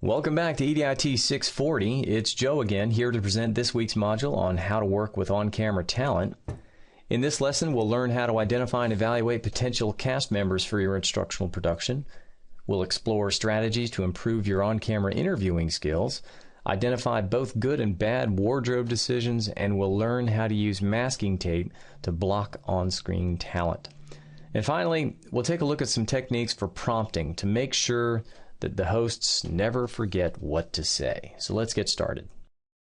Welcome back to EDIT 640. It's Joe again, here to present this week's module on how to work with on-camera talent. In this lesson, we'll learn how to identify and evaluate potential cast members for your instructional production. We'll explore strategies to improve your on-camera interviewing skills, identify both good and bad wardrobe decisions, and we'll learn how to use masking tape to block on-screen talent. And finally, we'll take a look at some techniques for prompting to make sure that the hosts never forget what to say. So let's get started.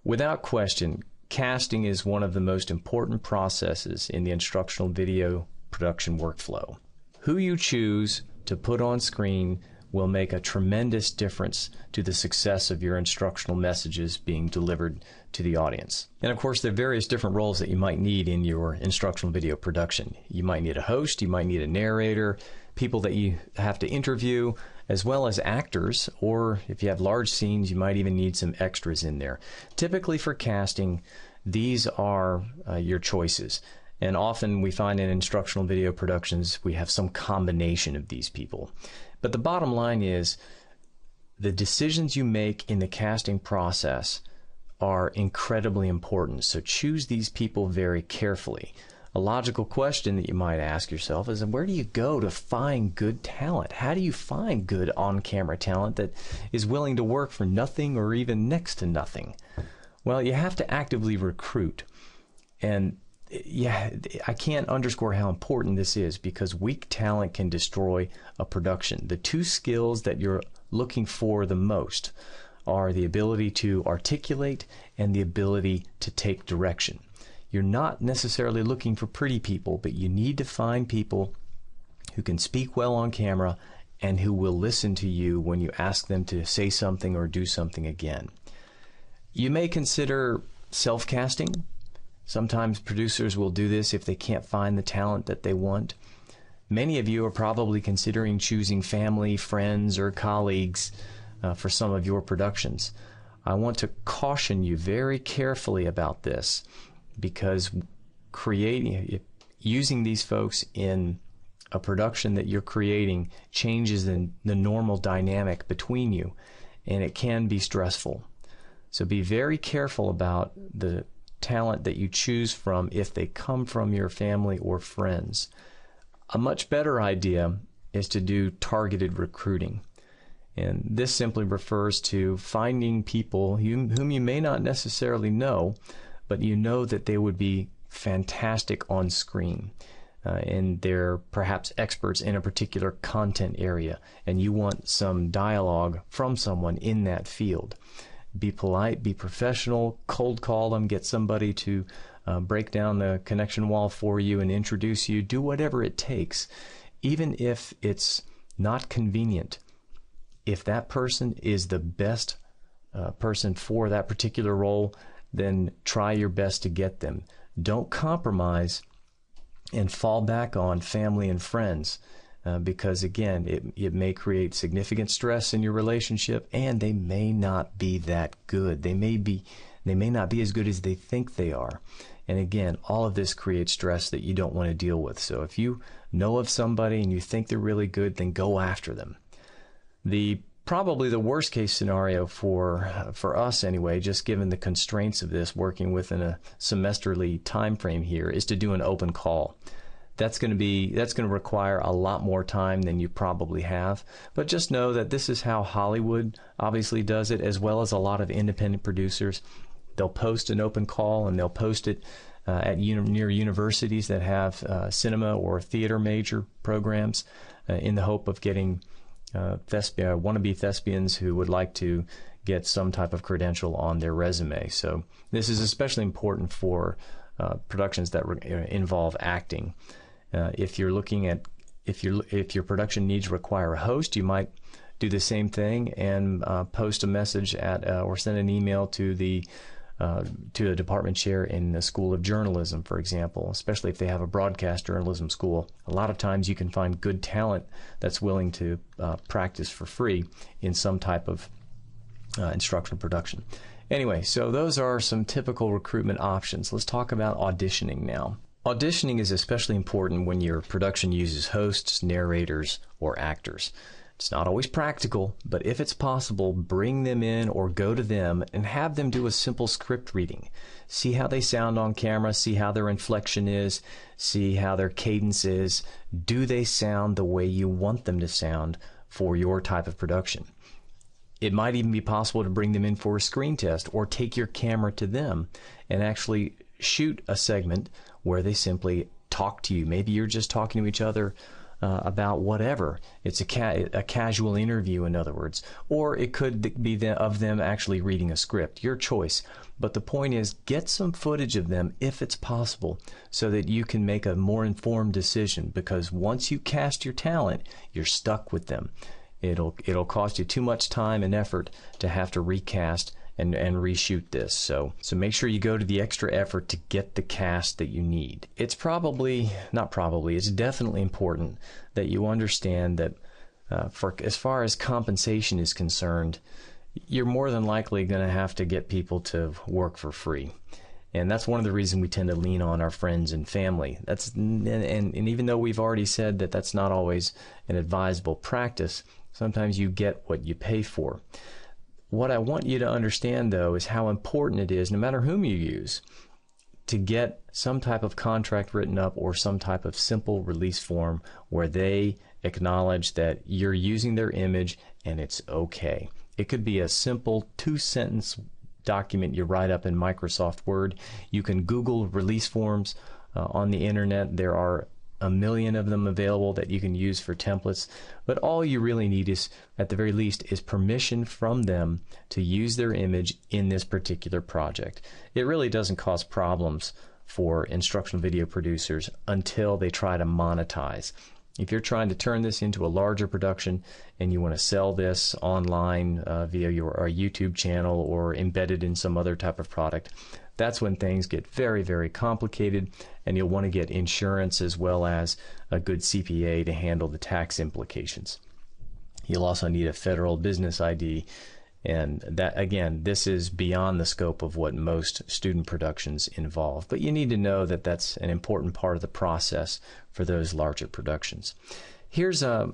Without question, casting is one of the most important processes in the instructional video production workflow. Who you choose to put on screen will make a tremendous difference to the success of your instructional messages being delivered to the audience. And of course, there are various different roles that you might need in your instructional video production. You might need a host, you might need a narrator, people that you have to interview, as well as actors, or if you have large scenes, you might even need some extras in there. Typically for casting, these are your choices. And often we find in instructional video productions, we have some combination of these people. But the bottom line is, the decisions you make in the casting process are incredibly important. So choose these people very carefully. A logical question that you might ask yourself is, where do you go to find good talent? How do you find good on-camera talent that is willing to work for nothing or even next to nothing? Well, you have to actively recruit. And yeah, I can't underscore how important this is, because weak talent can destroy a production. The two skills that you're looking for the most are the ability to articulate and the ability to take direction. You're not necessarily looking for pretty people, but you need to find people who can speak well on camera and who will listen to you when you ask them to say something or do something again. You may consider self-casting. Sometimes producers will do this if they can't find the talent that they want. Many of you are probably considering choosing family, friends, or colleagues for some of your productions. I want to caution you very carefully about this, because using these folks in a production that you're creating changes the normal dynamic between you, and it can be stressful. So be very careful about the talent that you choose from if they come from your family or friends. A much better idea is to do targeted recruiting. And this simply refers to finding people whom you may not necessarily know, but you know that they would be fantastic on screen. And they're perhaps experts in a particular content area, and you want some dialogue from someone in that field. Be polite, be professional, cold call them, get somebody to break down the connection wall for you and introduce you. Do whatever it takes, even if it's not convenient. If that person is the best person for that particular role, then try your best to get them. Don't compromise and fall back on family and friends. Because again, it may create significant stress in your relationship, and they may not be that good. They may not be as good as they think they are. And again, all of this creates stress that you don't want to deal with. So if you know of somebody and you think they're really good, then go after them. Probably the worst case scenario for us anyway, just given the constraints of this, working within a semesterly time frame here, is to do an open call. That's going to require a lot more time than you probably have. But just know that this is how Hollywood obviously does it, as well as a lot of independent producers. They'll post an open call, and they'll post it near universities that have cinema or theater major programs in the hope of getting wannabe thespians who would like to get some type of credential on their resume. So this is especially important for productions that involve acting. If your production needs require a host, you might do the same thing and post a message or send an email to a department chair in the School of Journalism, for example, especially if they have a broadcast journalism school. A lot of times you can find good talent that's willing to practice for free in some type of instructional production. Anyway, so those are some typical recruitment options. Let's talk about auditioning now. Auditioning is especially important when your production uses hosts, narrators, or actors. It's not always practical, but if it's possible, bring them in or go to them and have them do a simple script reading. See how they sound on camera, see how their inflection is, see how their cadence is. Do they sound the way you want them to sound for your type of production? It might even be possible to bring them in for a screen test or take your camera to them and actually shoot a segment where they simply talk to you. Maybe you're just talking to each other about whatever. It's a casual interview, in other words. Or it could be of them actually reading a script. Your choice. But the point is, get some footage of them if it's possible so that you can make a more informed decision, because once you cast your talent, you're stuck with them. It'll cost you too much time and effort to have to recast and reshoot this. So make sure you go to the extra effort to get the cast that you need. It's it's definitely important that you understand that for as far as compensation is concerned, you're more than likely going to have to get people to work for free. And that's one of the reasons we tend to lean on our friends and family. And even though we've already said that that's not always an advisable practice, sometimes you get what you pay for. What I want you to understand, though, is how important it is, no matter whom you use, to get some type of contract written up or some type of simple release form where they acknowledge that you're using their image and it's okay. It could be a simple 2-sentence document you write up in Microsoft Word. You can Google release forms on the internet. There are a million of them available that you can use for templates, but all you really need is, at the very least, is permission from them to use their image in this particular project. It really doesn't cause problems for instructional video producers until they try to monetize. If you're trying to turn this into a larger production and you want to sell this online via your YouTube channel or embedded in some other type of product, that's when things get very, very complicated, and you'll want to get insurance as well as a good CPA to handle the tax implications. You'll also need a federal business ID, and that, again, this is beyond the scope of what most student productions involve. But you need to know that that's an important part of the process for those larger productions. Here's a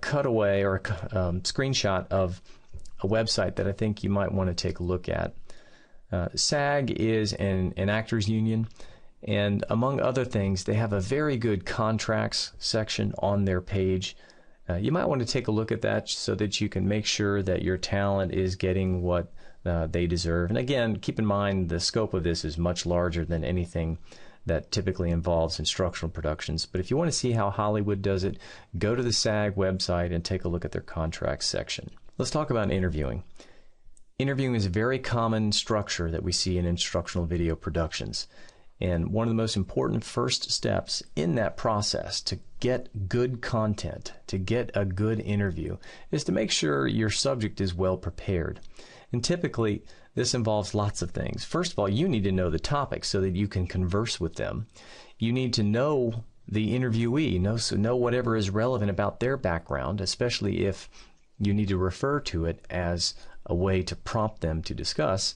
cutaway or a screenshot of a website that I think you might want to take a look at. SAG is an actors union, and among other things, they have a very good contracts section on their page. You might want to take a look at that so that you can make sure that your talent is getting what they deserve. And again, keep in mind the scope of this is much larger than anything that typically involves instructional productions. But if you want to see how Hollywood does it, go to the SAG website and take a look at their contracts section. Let's talk about interviewing. Interviewing is a very common structure that we see in instructional video productions. And one of the most important first steps in that process to get good content, to get a good interview, is to make sure your subject is well prepared. And typically, this involves lots of things. First of all, you need to know the topic so that you can converse with them. You need to know the interviewee, know whatever is relevant about their background, especially if you need to refer to it as a way to prompt them to discuss.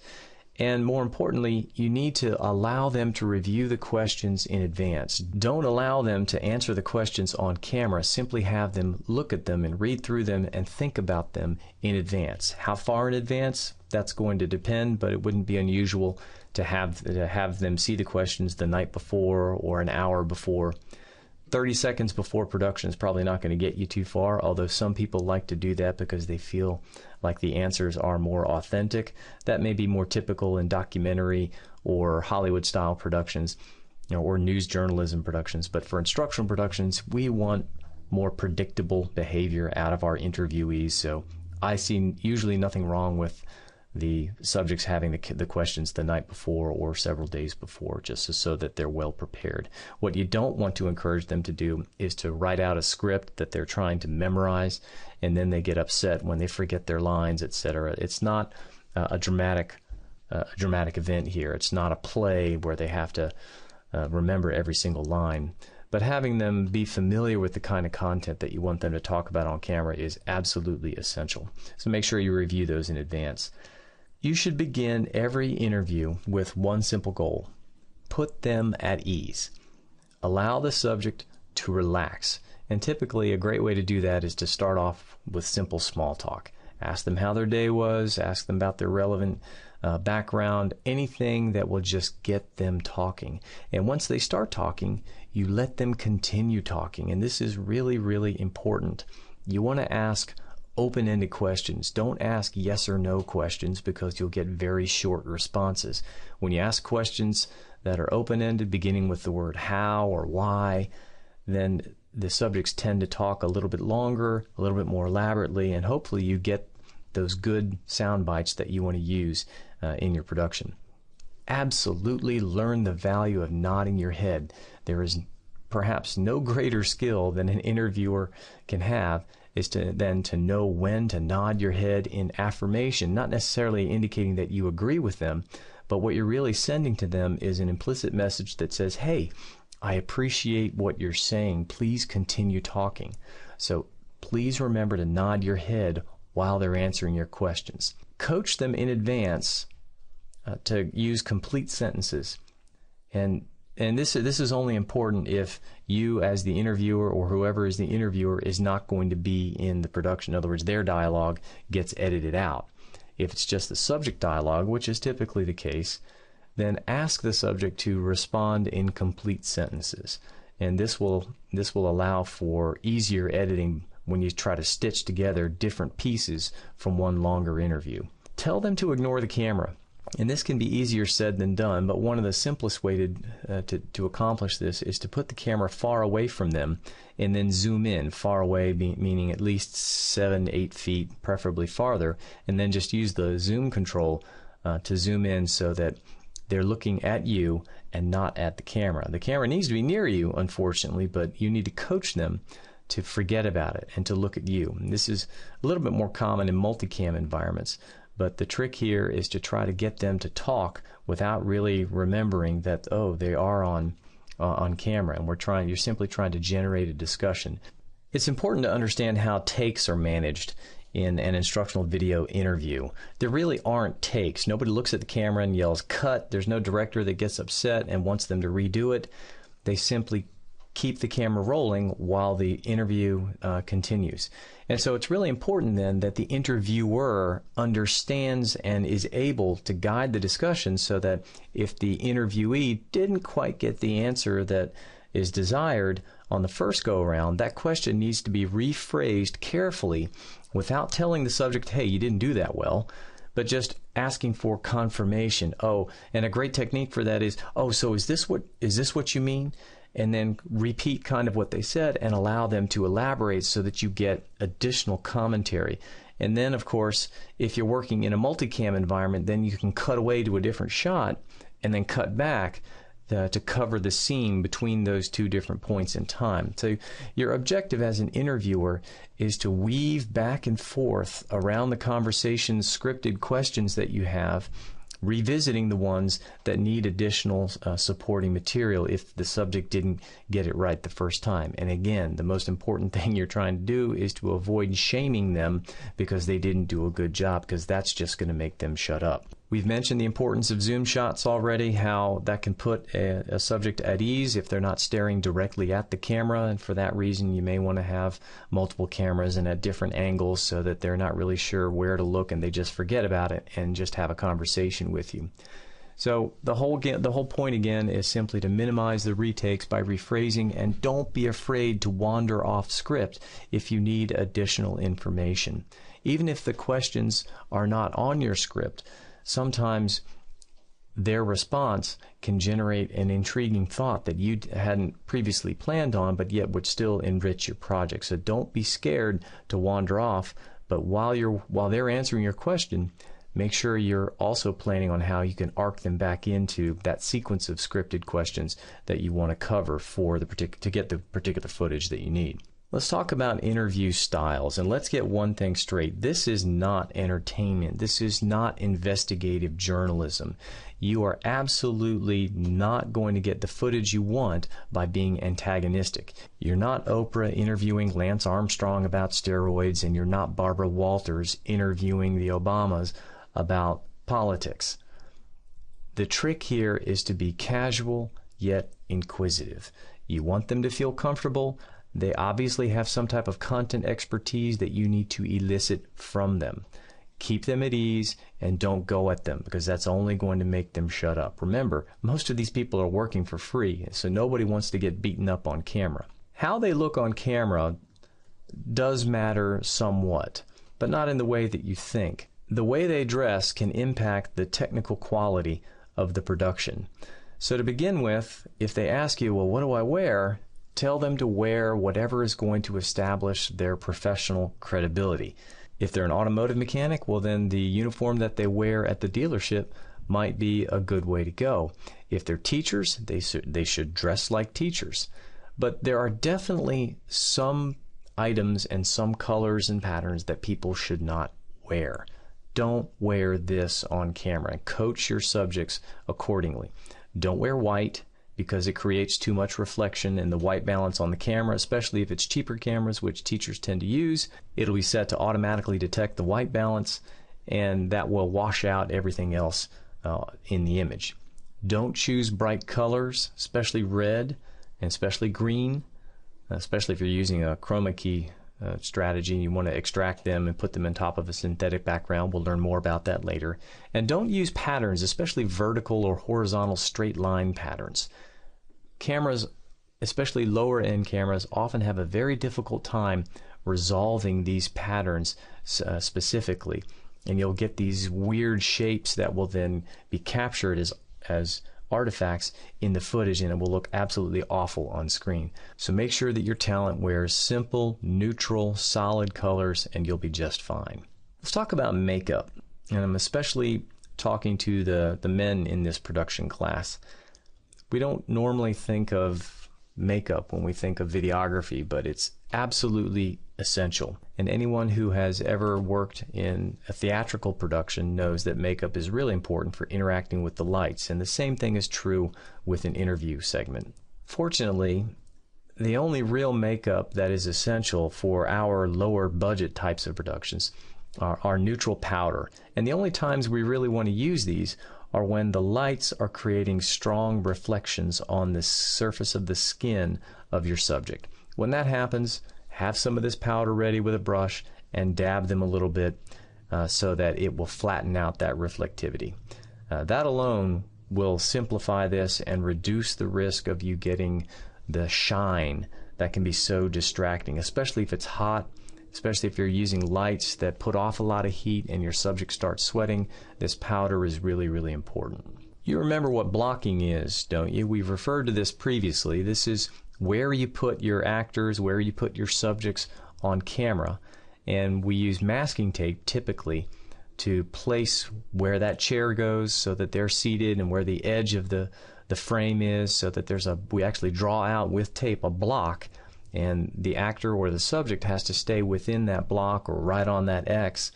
And more importantly, you need to allow them to review the questions in advance. Don't allow them to answer the questions on camera. Simply have them look at them and read through them and think about them in advance. How far in advance? That's going to depend, but it wouldn't be unusual to have them see the questions the night before or an hour before. 30 seconds before production is probably not going to get you too far, although some people like to do that because they feel like the answers are more authentic. That may be more typical in documentary or Hollywood-style productions, or news journalism productions. But for instructional productions, we want more predictable behavior out of our interviewees. So I see usually nothing wrong with the subjects having the questions the night before or several days before, just so that they're well prepared. What you don't want to encourage them to do is to write out a script that they're trying to memorize, and then they get upset when they forget their lines, etc. It's not a dramatic event here. It's not a play where they have to remember every single line. But having them be familiar with the kind of content that you want them to talk about on camera is absolutely essential. So make sure you review those in advance. You should begin every interview with one simple goal: put them at ease. Allow the subject to relax. And typically a great way to do that is to start off with simple small talk. Ask them how their day was, ask them about their relevant background, anything that will just get them talking. And once they start talking, you let them continue talking. And this is really, really important. You want to ask open-ended questions. Don't ask yes or no questions because you'll get very short responses. When you ask questions that are open-ended, beginning with the word how or why, then the subjects tend to talk a little bit longer, a little bit more elaborately, and hopefully you get those good sound bites that you want to use in your production. Absolutely learn the value of nodding your head. There is perhaps no greater skill than an interviewer can have than to know when to nod your head in affirmation, not necessarily indicating that you agree with them, but what you're really sending to them is an implicit message that says, hey, I appreciate what you're saying. Please continue talking. So please remember to nod your head while they're answering your questions. Coach them in advance to use complete sentences. And this is only important if you as the interviewer or whoever is the interviewer is not going to be in the production. In other words, their dialogue gets edited out. If it's just the subject dialogue, which is typically the case, then ask the subject to respond in complete sentences. And this will allow for easier editing when you try to stitch together different pieces from one longer interview. Tell them to ignore the camera. And this can be easier said than done, but one of the simplest ways to accomplish this is to put the camera far away from them and then zoom in, far away meaning at least 7-8 feet, preferably farther, and then just use the zoom control to zoom in so that they're looking at you and not at the camera. The camera needs to be near you, unfortunately, but you need to coach them to forget about it and to look at you. And this is a little bit more common in multicam environments. But the trick here is to try to get them to talk without really remembering that, oh, they are on camera, and you're simply trying to generate a discussion. It's important to understand how takes are managed in an instructional video interview. There really aren't takes. Nobody looks at the camera and yells cut. There's no director that gets upset and wants them to redo it. They simply keep the camera rolling while the interview continues. And so it's really important then that the interviewer understands and is able to guide the discussion so that if the interviewee didn't quite get the answer that is desired on the first go around, that question needs to be rephrased carefully without telling the subject, hey, you didn't do that well, but just asking for confirmation. Oh, and a great technique for that is, oh, so is this what you mean? And then repeat kind of what they said and allow them to elaborate so that you get additional commentary. And then, of course, if you're working in a multicam environment, then you can cut away to a different shot and then cut back to cover the scene between those two different points in time. So your objective as an interviewer is to weave back and forth around the conversation scripted questions that you have, revisiting the ones that need additional supporting material if the subject didn't get it right the first time. And again, the most important thing you're trying to do is to avoid shaming them because they didn't do a good job, because that's just going to make them shut up. We've mentioned the importance of zoom shots already, how that can put a subject at ease if they're not staring directly at the camera, and for that reason you may want to have multiple cameras and at different angles so that they're not really sure where to look and they just forget about it and just have a conversation with you. So the whole point again is simply to minimize the retakes by rephrasing, and don't be afraid to wander off script if you need additional information. Even if the questions are not on your script, sometimes their response can generate an intriguing thought that you hadn't previously planned on, but yet would still enrich your project. So don't be scared to wander off, but while they're answering your question, make sure you're also planning on how you can arc them back into that sequence of scripted questions that you want to cover to get the particular footage that you need. Let's talk about interview styles, and let's get one thing straight. This is not entertainment. This is not investigative journalism. You are absolutely not going to get the footage you want by being antagonistic. You're not Oprah interviewing Lance Armstrong about steroids, and you're not Barbara Walters interviewing the Obamas about politics. The trick here is to be casual yet inquisitive. You want them to feel comfortable. They obviously have some type of content expertise that you need to elicit from them. Keep them at ease and don't go at them, because that's only going to make them shut up. Remember, most of these people are working for free, so nobody wants to get beaten up on camera. How they look on camera does matter somewhat, but not in the way that you think. The way they dress can impact the technical quality of the production. So to begin with, if they ask you, well, what do I wear? Tell them to wear whatever is going to establish their professional credibility. If they're an automotive mechanic, well, then the uniform that they wear at the dealership might be a good way to go. If they're teachers, they should dress like teachers. But there are definitely some items and some colors and patterns that people should not wear. Don't wear this on camera, and coach your subjects accordingly. Don't wear white, because it creates too much reflection in the white balance on the camera, especially if it's cheaper cameras, which teachers tend to use. It'll be set to automatically detect the white balance, and that will wash out everything else in the image. Don't choose bright colors, especially red and especially green, especially if you're using a chroma key strategy. You want to extract them and put them on top of a synthetic background. We'll learn more about that later. And don't use patterns, especially vertical or horizontal straight line patterns. Cameras, especially lower end cameras, often have a very difficult time resolving these patterns specifically, and you'll get these weird shapes that will then be captured as artifacts in the footage, and it will look absolutely awful on screen. So make sure that your talent wears simple, neutral, solid colors, and you'll be just fine. Let's talk about makeup, and I'm especially talking to the men in this production class. We don't normally think of makeup when we think of videography, but it's absolutely essential. And anyone who has ever worked in a theatrical production knows that makeup is really important for interacting with the lights, and the same thing is true with an interview segment. Fortunately, the only real makeup that is essential for our lower budget types of productions are neutral powder, and the only times we really want to use these are when the lights are creating strong reflections on the surface of the skin of your subject. When that happens, have some of this powder ready with a brush and dab them a little bit so that it will flatten out that reflectivity. That alone will simplify this and reduce the risk of you getting the shine that can be so distracting, especially if it's hot, especially if you're using lights that put off a lot of heat and your subject starts sweating. This powder is really, really important. You remember what blocking is, don't you? We've referred to this previously. This is where you put your actors, where you put your subjects on camera, and we use masking tape typically to place where that chair goes so that they're seated, and where the edge of the frame is, so that we actually draw out with tape a block, and the actor or the subject has to stay within that block or right on that X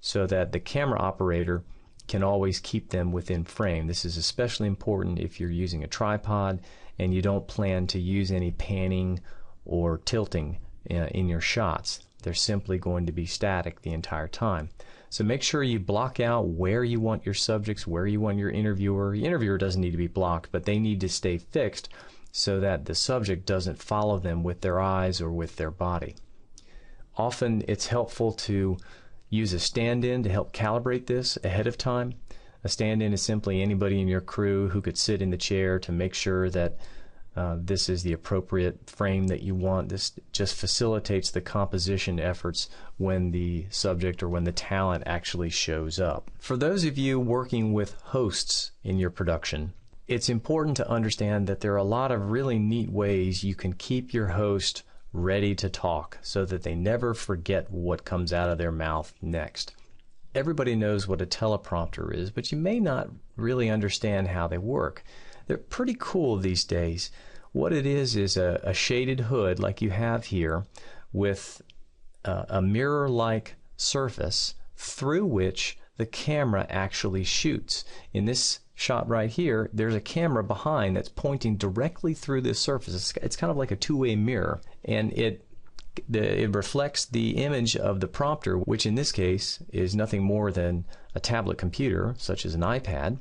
so that the camera operator can always keep them within frame. This is especially important if you're using a tripod and you don't plan to use any panning or tilting in your shots. They're simply going to be static the entire time. So make sure you block out where you want your subjects, where you want your interviewer. The interviewer doesn't need to be blocked, but they need to stay fixed so that the subject doesn't follow them with their eyes or with their body. Often it's helpful to use a stand-in to help calibrate this ahead of time. A stand-in is simply anybody in your crew who could sit in the chair to make sure that this is the appropriate frame that you want. This just facilitates the composition efforts when the subject or when the talent actually shows up. For those of you working with hosts in your production, it's important to understand that there are a lot of really neat ways you can keep your host ready to talk so that they never forget what comes out of their mouth next. Everybody knows what a teleprompter is, but you may not really understand how they work. They're pretty cool these days. What it is a shaded hood like you have here with a mirror-like surface through which the camera actually shoots. In this shot right here, there's a camera behind that's pointing directly through this surface. It's kind of like a two-way mirror, and it reflects the image of the prompter, which in this case is nothing more than a tablet computer, such as an iPad.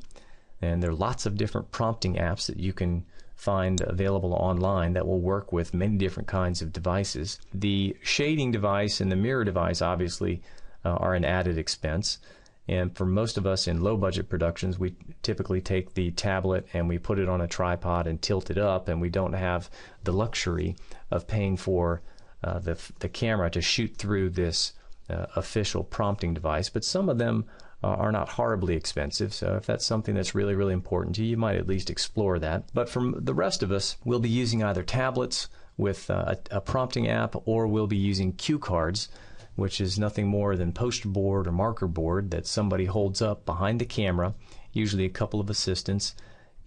And there are lots of different prompting apps that you can find available online that will work with many different kinds of devices. The shading device and the mirror device obviously are an added expense. And for most of us in low budget productions, we typically take the tablet and we put it on a tripod and tilt it up, and we don't have the luxury of paying for the camera to shoot through this official prompting device. But some of them are not horribly expensive, so if that's something that's really, really important to you, you might at least explore that. But for the rest of us, we'll be using either tablets with a prompting app, or we'll be using cue cards, which is nothing more than poster board or marker board that somebody holds up behind the camera, usually a couple of assistants,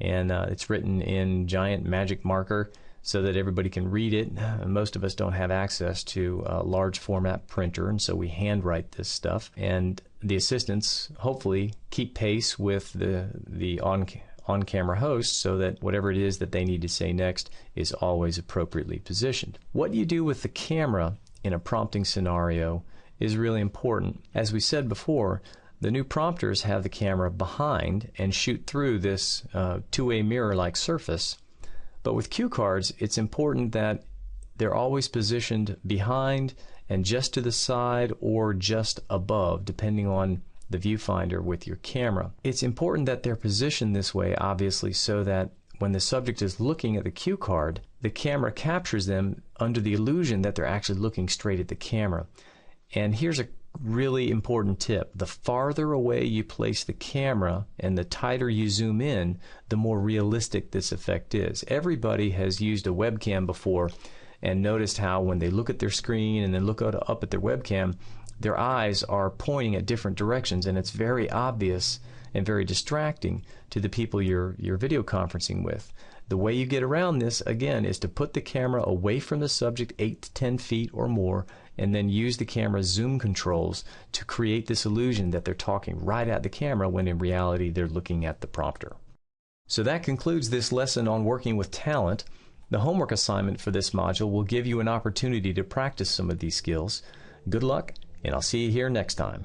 and it's written in giant magic marker so that everybody can read it. Most of us don't have access to a large format printer, and so we handwrite this stuff, and the assistants hopefully keep pace with the on-camera host so that whatever it is that they need to say next is always appropriately positioned. What you do with the camera in a prompting scenario is really important. As we said before, the new prompters have the camera behind and shoot through this two-way mirror-like surface. But with cue cards, it's important that they're always positioned behind and just to the side or just above, depending on the viewfinder with your camera. It's important that they're positioned this way, obviously, so that when the subject is looking at the cue card, the camera captures them under the illusion that they're actually looking straight at the camera. And here's a really important tip. The farther away you place the camera and the tighter you zoom in, the more realistic this effect is. Everybody has used a webcam before and noticed how when they look at their screen and then look up at their webcam, their eyes are pointing at different directions, and it's very obvious and very distracting to the people you're video conferencing with. The way you get around this, again, is to put the camera away from the subject 8 to 10 feet or more, and then use the camera's zoom controls to create this illusion that they're talking right at the camera when in reality they're looking at the prompter. So that concludes this lesson on working with talent. The homework assignment for this module will give you an opportunity to practice some of these skills. Good luck, and I'll see you here next time.